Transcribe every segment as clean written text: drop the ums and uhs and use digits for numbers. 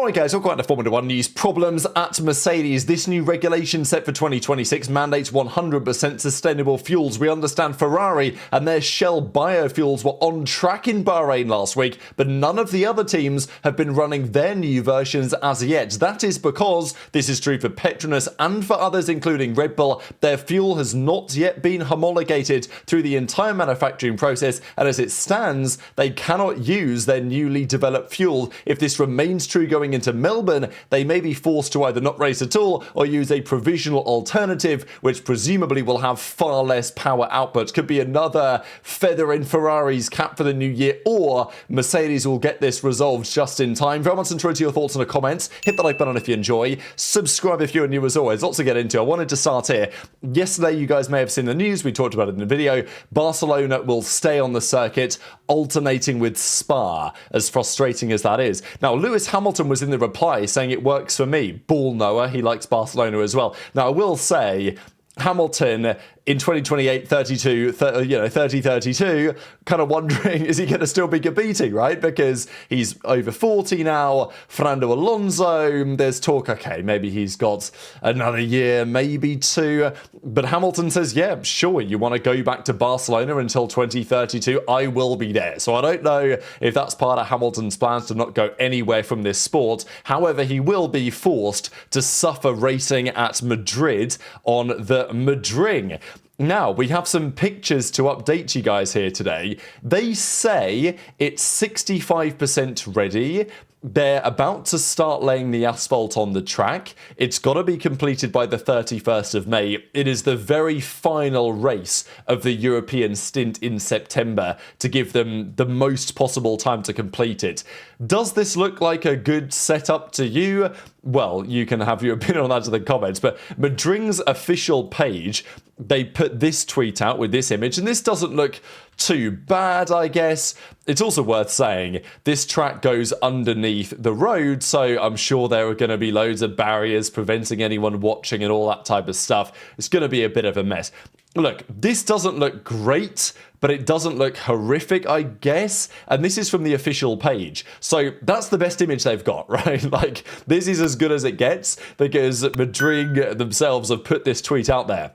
Alright guys, welcome back to Formula 1 news. Problems at Mercedes. This new regulation set for 2026 mandates 100% sustainable fuels. We understand Ferrari and their Shell biofuels were on track in Bahrain last week, but none of the other teams have been running their new versions as yet. That is because, this is true for Petronas and for others including Red Bull, their fuel has not yet been homologated through the entire manufacturing process, and as it stands, they cannot use their newly developed fuel. If this remains true going into Melbourne, they may be forced to either not race at all or use a provisional alternative, which presumably will have far less power output. Could be another feather in Ferrari's cap for the new year, or Mercedes will get this resolved just in time. Very much enjoy your thoughts in the comments. Hit the like button if you enjoy. Subscribe if you're new as always. Lots to get into. I wanted to start here. Yesterday, you guys may have seen the news. We talked about it in the video. Barcelona will stay on the circuit, alternating with Spa, as frustrating as that is. Now, Lewis Hamilton was in the reply saying it works for me. Ball knower, he likes Barcelona as well. Now, I will say, Hamilton in 2028, 30-32, kind of wondering, is he going to still be competing, right? Because he's over 40 now. Fernando Alonso, there's talk, okay, maybe he's got another year, maybe two. But Hamilton says, yeah, sure, you want to go back to Barcelona until 2032, I will be there. So I don't know if that's part of Hamilton's plans to not go anywhere from this sport. However, he will be forced to suffer racing at Madrid on the Madring. Now, we have some pictures to update you guys here today. They say it's 65% ready. They're about to start laying the asphalt on the track. It's got to be completed by the 31st of May. It is the very final race of the European stint in September to give them the most possible time to complete it. Does this look like a good setup to you? Well, you can have your opinion on that in the comments, but Madring's official page, they put this tweet out with this image, and this doesn't look too bad, I guess. It's also worth saying this track goes underneath the road, so I'm sure there are going to be loads of barriers preventing anyone watching and all that type of stuff. It's going to be a bit of a mess. Look, this doesn't look great, but it doesn't look horrific, I guess. And this is from the official page. So that's the best image they've got, right? Like, this is as good as it gets because Madring themselves have put this tweet out there.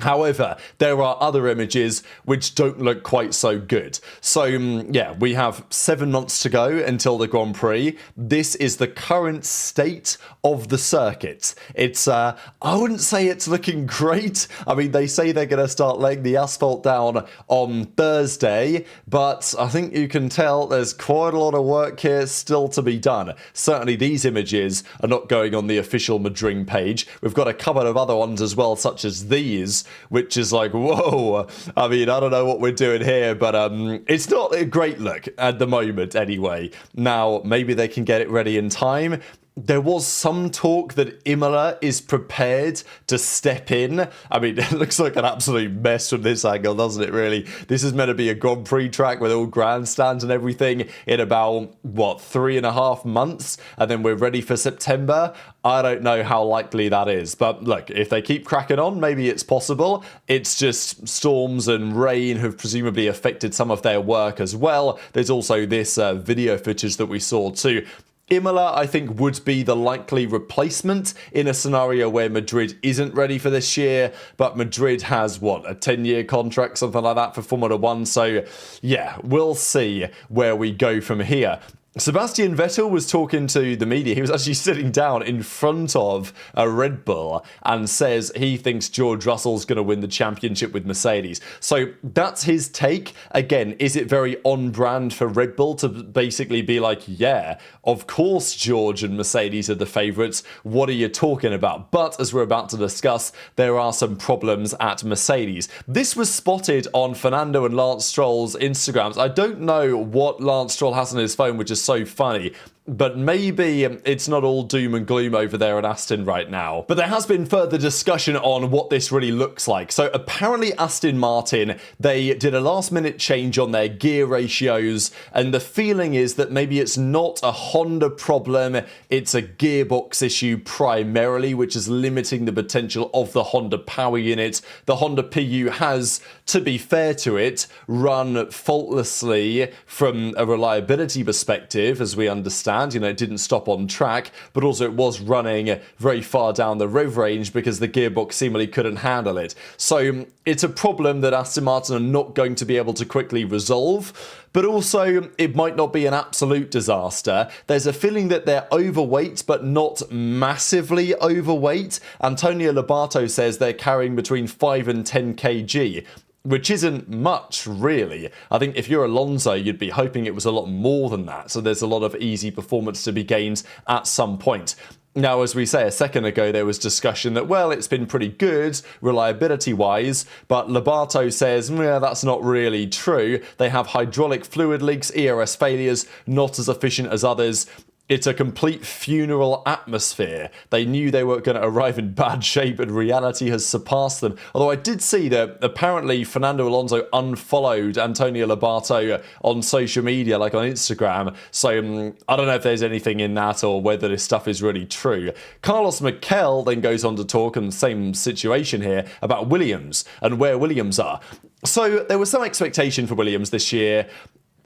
However, there are other images which don't look quite so good. So, yeah, we have 7 months to go until the Grand Prix. This is the current state of the circuit. It's, I wouldn't say it's looking great. I mean, they say they're going to start laying the asphalt down on Thursday, but I think you can tell there's quite a lot of work here still to be done. Certainly, these images are not going on the official Madring page. We've got a couple of other ones as well, such as these, which is like, whoa, I mean, I don't know what we're doing here, but it's not a great look at the moment anyway. Now, maybe they can get it ready in time. There was some talk that Imola is prepared to step in. I mean, it looks like an absolute mess from this angle, doesn't it, really? This is meant to be a Grand Prix track with all grandstands and everything in about, what, 3.5 months? And then we're ready for September? I don't know how likely that is. But look, if they keep cracking on, maybe it's possible. It's just storms and rain have presumably affected some of their work as well. There's also this video footage that we saw too. Imola, I think, would be the likely replacement in a scenario where Madrid isn't ready for this year, but Madrid has, what, a 10-year contract, something like that for Formula 1, so yeah, we'll see where we go from here. Sebastian Vettel was talking to the media. He was actually sitting down in front of a Red Bull and says he thinks George Russell's going to win the championship with Mercedes. So that's his take. Again, is it very on brand for Red Bull to basically be like, yeah, of course George and Mercedes are the favourites. What are you talking about? But as we're about to discuss, there are some problems at Mercedes. This was spotted on Fernando and Lance Stroll's Instagrams. I don't know what Lance Stroll has on his phone, which is so funny. But maybe it's not all doom and gloom over there at Aston right now. But there has been further discussion on what this really looks like. So apparently Aston Martin, they did a last minute change on their gear ratios, and the feeling is that maybe it's not a Honda problem, it's a gearbox issue primarily, which is limiting the potential of the Honda power unit. The Honda PU has, to be fair to it, run faultlessly from a reliability perspective, as we understand. understand. It didn't stop on track, but also it was running very far down the rev range because the gearbox seemingly couldn't handle it. So it's a problem that Aston Martin are not going to be able to quickly resolve, but also it might not be an absolute disaster. There's a feeling that they're overweight, but not massively overweight. Antonio Lobato says they're carrying between 5 and 10 kg. Which isn't much, really. I think if you're Alonso, you'd be hoping it was a lot more than that. So there's a lot of easy performance to be gained at some point. Now, as we say a second ago, there was discussion that, well, it's been pretty good reliability-wise, but Lobato says, yeah, that's not really true. They have hydraulic fluid leaks, ERS failures, not as efficient as others. It's a complete funeral atmosphere. They knew they were going to arrive in bad shape, and reality has surpassed them. Although I did see that apparently Fernando Alonso unfollowed Antonio Lobato on social media, like on Instagram. So I don't know if there's anything in that or whether this stuff is really true. Carlos Mikel then goes on to talk, in the same situation here, about Williams and where Williams are. So there was some expectation for Williams this year.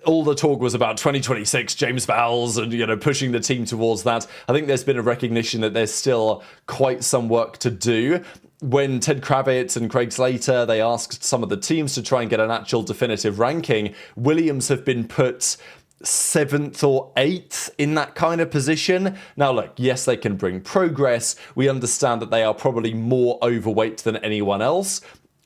All the talk was about 2026 James Vowles and, pushing the team towards that. I think there's been a recognition that there's still quite some work to do. When Ted Kravitz and Craig Slater, they asked some of the teams to try and get an actual definitive ranking, Williams have been put 7th or 8th in that kind of position. Now look, yes, they can bring progress. We understand that they are probably more overweight than anyone else.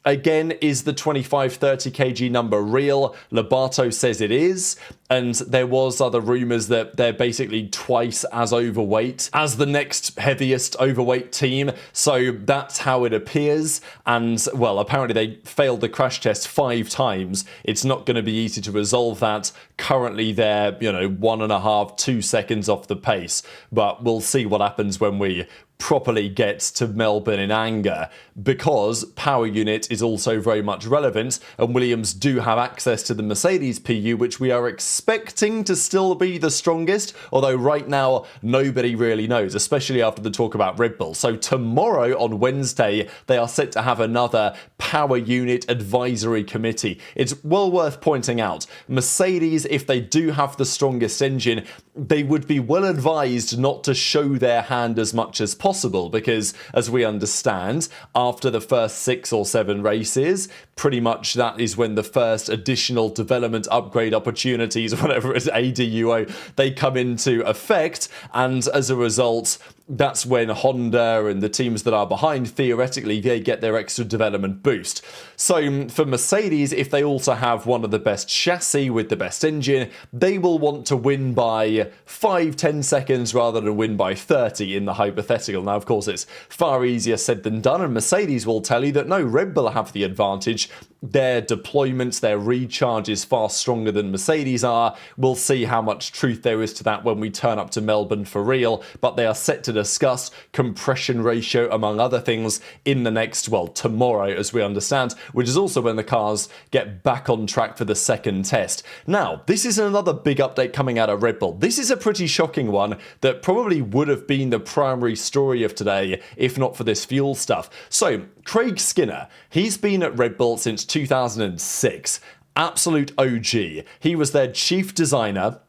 Again, is the 25-30 kg number real? Lobato says it is, and there was other rumours that they're basically twice as overweight as the next heaviest overweight team, so that's how it appears. And, well, apparently they failed the crash test 5 times. It's not going to be easy to resolve that. Currently they're, 1.5, 2 seconds off the pace, but we'll see what happens when we properly get to Melbourne in anger, because power unit is also very much relevant, and Williams do have access to the Mercedes PU, which we are expecting to still be the strongest, although right now nobody really knows, especially after the talk about Red Bull. So tomorrow on Wednesday they are set to have another power unit advisory committee. It's well worth pointing out, Mercedes, if they do have the strongest engine, they would be well advised not to show their hand as much as possible, because as we understand, after the first 6 or 7 races, pretty much that is when the first additional development upgrade opportunities, whatever it is, ADUO, they come into effect, and as a result, that's when Honda and the teams that are behind, theoretically, they get their extra development boost. So for Mercedes, if they also have one of the best chassis with the best engine, they will want to win by 5-10 seconds rather than win by 30 in the hypothetical. Now, of course, it's far easier said than done, and Mercedes will tell you that no, Red Bull have the advantage. Their deployments, their recharge is far stronger than Mercedes are. We'll see how much truth there is to that when we turn up to Melbourne for real, but they are set to discuss compression ratio, among other things, in the next, tomorrow, as we understand, which is also when the cars get back on track for the second test. Now, this is another big update coming out of Red Bull. This is a pretty shocking one that probably would have been the primary story of today if not for this fuel stuff. So, Craig Skinner, he's been at Red Bull since 2006. Absolute OG. He was their chief designer.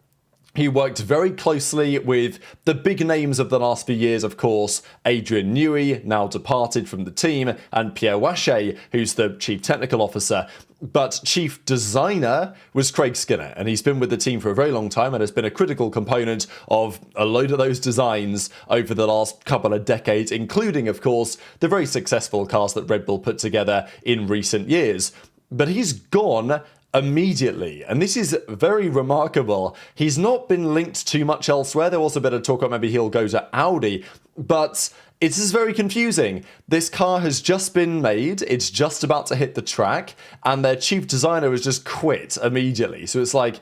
He worked very closely with the big names of the last few years, of course, Adrian Newey, now departed from the team, and Pierre Wache, who's the chief technical officer. But chief designer was Craig Skinner, and he's been with the team for a very long time and has been a critical component of a load of those designs over the last couple of decades, including, of course, the very successful cars that Red Bull put together in recent years. But he's gone immediately, and this is very remarkable. He's not been linked too much elsewhere. There was a bit of talk about maybe he'll go to Audi, but it is very confusing. This car has just been made, it's just about to hit the track, and their chief designer has just quit immediately. So it's like,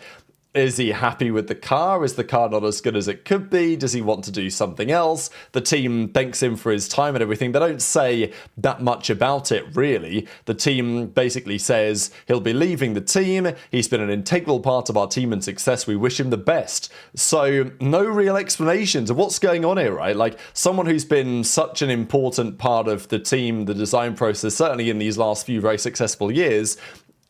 is he happy with the car? Is the car not as good as it could be? Does he want to do something else? The team thanks him for his time and everything. They don't say that much about it, really. The team basically says he'll be leaving the team. He's been an integral part of our team and success. We wish him the best. So no real explanations of what's going on here, right? Like, someone who's been such an important part of the team, the design process, certainly in these last few very successful years,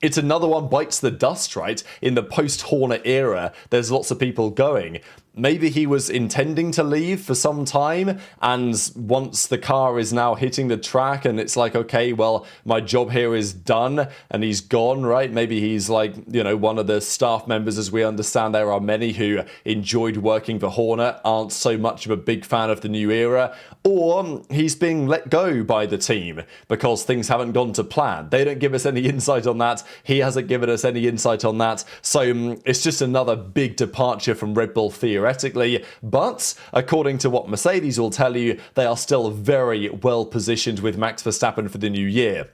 it's another one bites the dust, right? In the post-Horner era, there's lots of people going. maybe he was intending to leave for some time, and once the car is now hitting the track and it's like, okay, well, my job here is done, and he's gone, right? Maybe he's like, one of the staff members, as we understand there are many who enjoyed working for Horner, aren't so much of a big fan of the new era, or he's being let go by the team because things haven't gone to plan. They don't give us any insight on that. He hasn't given us any insight on that. So it's just another big departure from Red Bull theoretically, but according to what Mercedes will tell you, they are still very well positioned with Max Verstappen for the new year.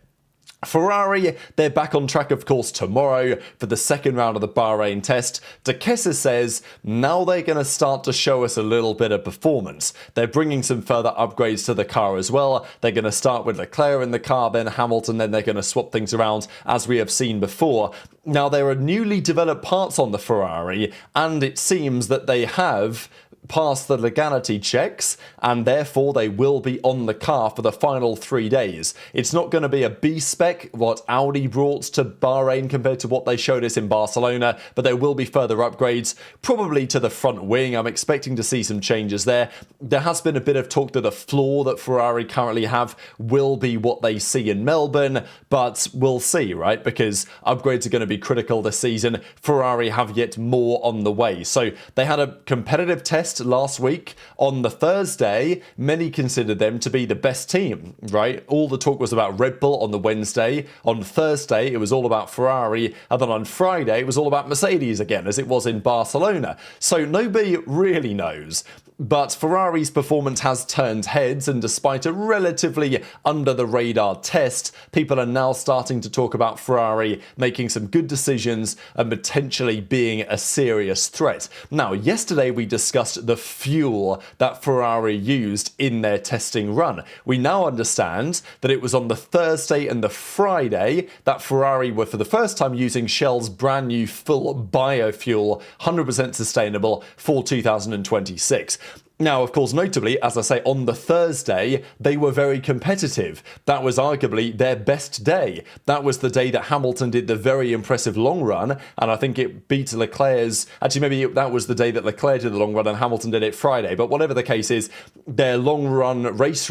Ferrari, they're back on track, of course, tomorrow for the second round of the Bahrain test. De Keyser says now they're going to start to show us a little bit of performance. They're bringing some further upgrades to the car as well. They're going to start with Leclerc in the car, then Hamilton, then they're going to swap things around as we have seen before. Now, there are newly developed parts on the Ferrari, and it seems that they have passed the legality checks, and therefore they will be on the car for the final 3 days. It's not going to be a B-spec, what Audi brought to Bahrain compared to what they showed us in Barcelona, but there will be further upgrades, probably to the front wing. I'm expecting to see some changes there. There has been a bit of talk that the floor that Ferrari currently have will be what they see in Melbourne, but we'll see, right? Because upgrades are going to be critical this season. Ferrari have yet more on the way. So they had a competitive test last week. On the Thursday, many considered them to be the best team, right? All the talk was about Red Bull on the Wednesday. On Thursday, it was all about Ferrari. And then on Friday, it was all about Mercedes again, as it was in Barcelona. So nobody really knows. But Ferrari's performance has turned heads, and despite a relatively under-the-radar test, people are now starting to talk about Ferrari making some good decisions and potentially being a serious threat. Now, yesterday we discussed the fuel that Ferrari used in their testing run. We now understand that it was on the Thursday and the Friday that Ferrari were for the first time using Shell's brand new full biofuel, 100% sustainable, for 2026. Now, of course, notably, as I say, on the Thursday, they were very competitive. That was arguably their best day. That was the day that Hamilton did the very impressive long run, and I think it beat Leclerc's... Actually, maybe that was the day that Leclerc did the long run and Hamilton did it Friday. But whatever the case is, their long run race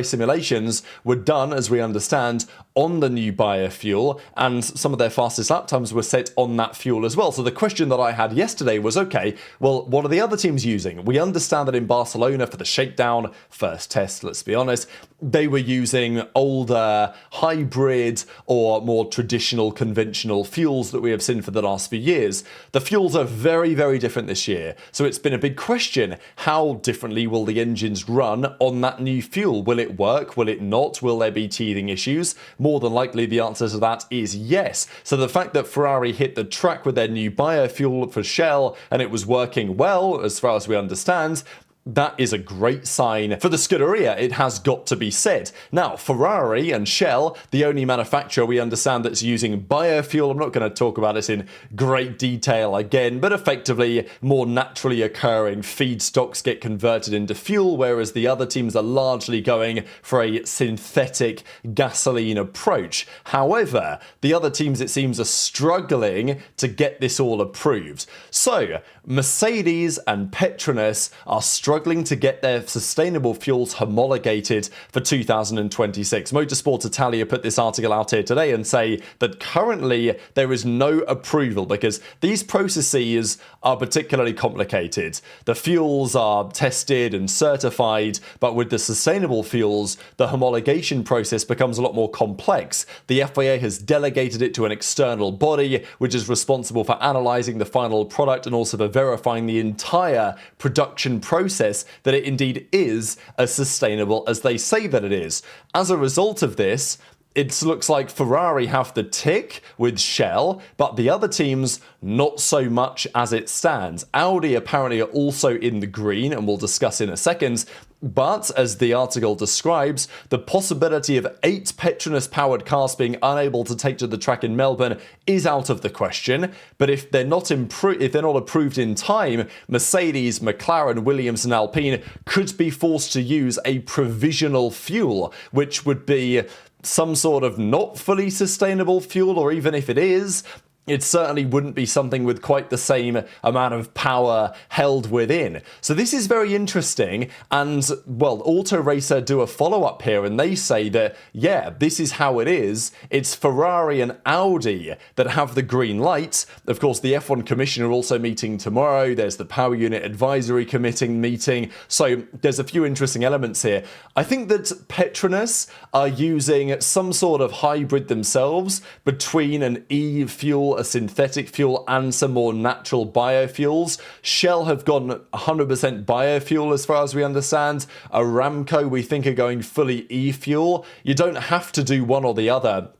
simulations were done, as we understand, on the new biofuel, and some of their fastest lap times were set on that fuel as well. So the question that I had yesterday was, okay, well, what are the other teams using? We understand that in Barcelona for the shakedown, first test, let's be honest, they were using older hybrid or more traditional conventional fuels that we have seen for the last few years. The fuels are very, very different this year. So it's been a big question. How differently will the engines run on that new fuel? Will it work? Will it not? Will there be teething issues? More than likely, the answer to that is yes. So the fact that Ferrari hit the track with their new biofuel for Shell and it was working well, as far as we understand, that is a great sign for the Scuderia, it has got to be said. Now, Ferrari and Shell, the only manufacturer we understand that's using biofuel, I'm not going to talk about this in great detail again, but effectively more naturally occurring feedstocks get converted into fuel, whereas the other teams are largely going for a synthetic gasoline approach. However, the other teams, it seems, are struggling to get this all approved. So, Mercedes and Petronas are struggling to get their sustainable fuels homologated for 2026. Motorsport Italia put this article out here today and say that currently there is no approval because these processes are particularly complicated. The fuels are tested and certified, but with the sustainable fuels, the homologation process becomes a lot more complex. The FIA has delegated it to an external body, which is responsible for analysing the final product and also for verifying the entire production process that it indeed is as sustainable as they say that it is. As a result of this, it looks like Ferrari have the tick with Shell, but the other teams not so much as it stands. Audi apparently are also in the green, and we'll discuss in a second. But, as the article describes, the possibility of 8 Petronas-powered cars being unable to take to the track in Melbourne is out of the question. But if they're not approved in time, Mercedes, McLaren, Williams and Alpine could be forced to use a provisional fuel, which would be some sort of not fully sustainable fuel, or even if it is, it certainly wouldn't be something with quite the same amount of power held within. So this is very interesting, and, well, Auto Racer do a follow-up here, and they say that, yeah, this is how it is. It's Ferrari and Audi that have the green light. Of course, the F1 Commissioner also meeting tomorrow. There's the Power Unit Advisory Committee meeting. So there's a few interesting elements here. I think that Petronas are using some sort of hybrid themselves between an e-fuel, a synthetic fuel, and some more natural biofuels. Shell have gone 100% biofuel as far as we understand. Aramco, we think, are going fully e-fuel. You don't have to do one or the other.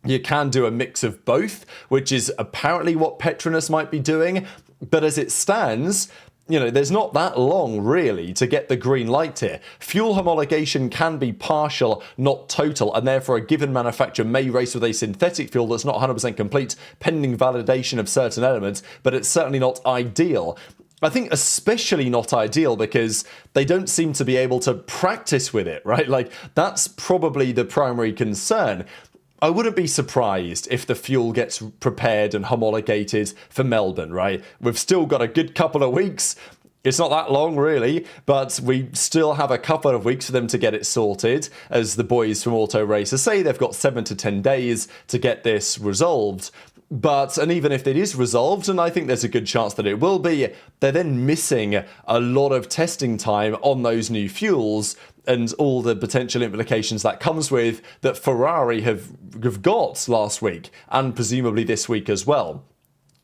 You can do a mix of both, which is apparently what Petronas might be doing. But as it stands, there's not that long, really, to get the green light here. Fuel homologation can be partial, not total, and therefore a given manufacturer may race with a synthetic fuel that's not 100% complete, pending validation of certain elements, but it's certainly not ideal. I think especially not ideal because they don't seem to be able to practice with it, right? Like, that's probably the primary concern. I wouldn't be surprised if the fuel gets prepared and homologated for Melbourne, right? We've still got a good couple of weeks. It's not that long, really, but we still have a couple of weeks for them to get it sorted. As the boys from Auto Racer say, they've got 7 to 10 days to get this resolved. And even if it is resolved, and I think there's a good chance that it will be, they're then missing a lot of testing time on those new fuels and all the potential implications that comes with that Ferrari have got last week and presumably this week as well.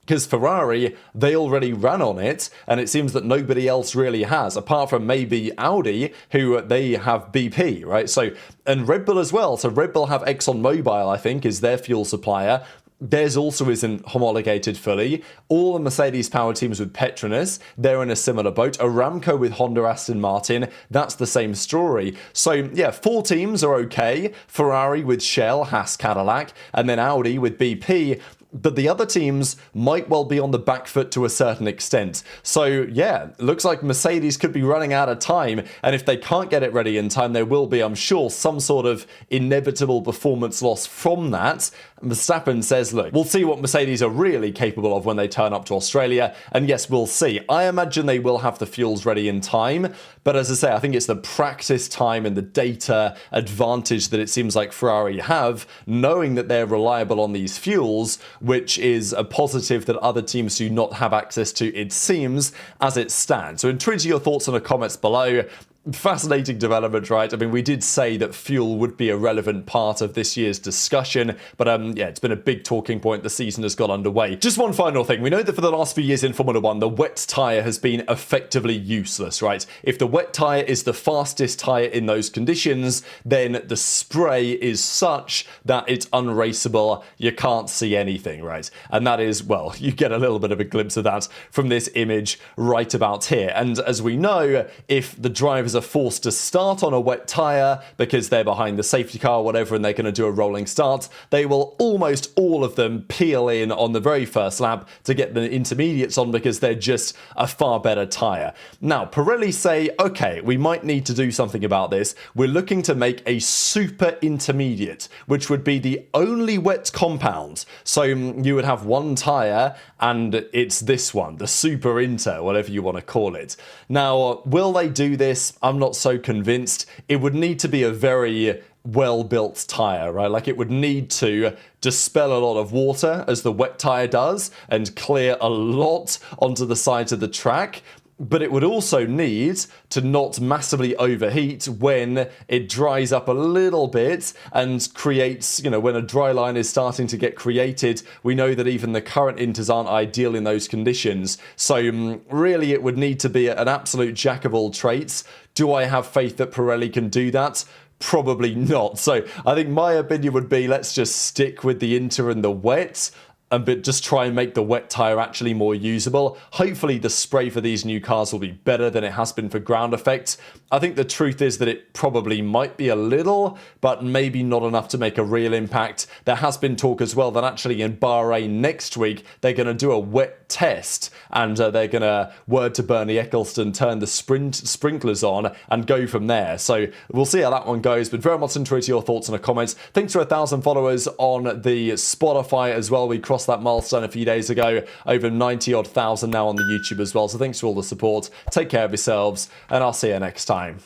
Because Ferrari, they already ran on it, and it seems that nobody else really has, apart from maybe Audi, who they have BP, right? And Red Bull as well. So Red Bull have ExxonMobil, I think, is their fuel supplier. Theirs also isn't homologated fully. All the Mercedes-powered teams with Petronas, they're in a similar boat. Aramco with Honda Aston Martin, that's the same story. So, yeah, 4 teams are okay. Ferrari with Shell, Haas, Cadillac, and then Audi with BP. But the other teams might well be on the back foot to a certain extent. So, yeah, looks like Mercedes could be running out of time. And if they can't get it ready in time, there will be, I'm sure, some sort of inevitable performance loss from that. Verstappen says, look, we'll see what Mercedes are really capable of when they turn up to Australia. And yes, we'll see. I imagine they will have the fuels ready in time. But as I say, I think it's the practice time and the data advantage that it seems like Ferrari have, knowing that they're reliable on these fuels, which is a positive that other teams do not have access to, it seems, as it stands. So intrigued to your thoughts in the comments below. Fascinating development, right? I mean, we did say that fuel would be a relevant part of this year's discussion, but yeah, it's been a big talking point. The season has got underway. Just one final thing. We know that for the last few years in Formula 1, the wet tyre has been effectively useless, right? If the wet tyre is the fastest tyre in those conditions, then the spray is such that it's unraceable. You can't see anything, right? And that is, well, you get a little bit of a glimpse of that from this image right about here. And as we know, if the drivers are forced to start on a wet tyre because they're behind the safety car or whatever and they're going to do a rolling start, they will almost all of them peel in on the very first lap to get the intermediates on because they're just a far better tyre. Now, Pirelli say, okay, we might need to do something about this. We're looking to make a super intermediate, which would be the only wet compound. So you would have one tyre and it's this one, the super inter, whatever you want to call it. Now, will they do this? I'm not so convinced. It would need to be a very well-built tyre, right? Like, it would need to dispel a lot of water, as the wet tyre does, and clear a lot onto the sides of the track. But it would also need to not massively overheat when it dries up a little bit and creates, when a dry line is starting to get created. We know that even the current inters aren't ideal in those conditions. So really it would need to be an absolute jack of all trades. Do I have faith that Pirelli can do that? Probably not. So I think my opinion would be, let's just stick with the inter and the wet, but just try and make the wet tyre actually more usable. Hopefully the spray for these new cars will be better than it has been for ground effect. I think the truth is that it probably might be a little, but maybe not enough to make a real impact. There has been talk as well that actually in Bahrain next week, they're going to do a wet test and they're going to, word to Bernie Eccleston, turn the sprinklers on and go from there. So we'll see how that one goes, but very much interested in your thoughts in the comments. Thanks to 1,000 followers on the Spotify as well. We crossed crossed that milestone a few days ago. Over 90-odd thousand now on the YouTube as well. So thanks for all the support. Take care of yourselves, and I'll see you next time.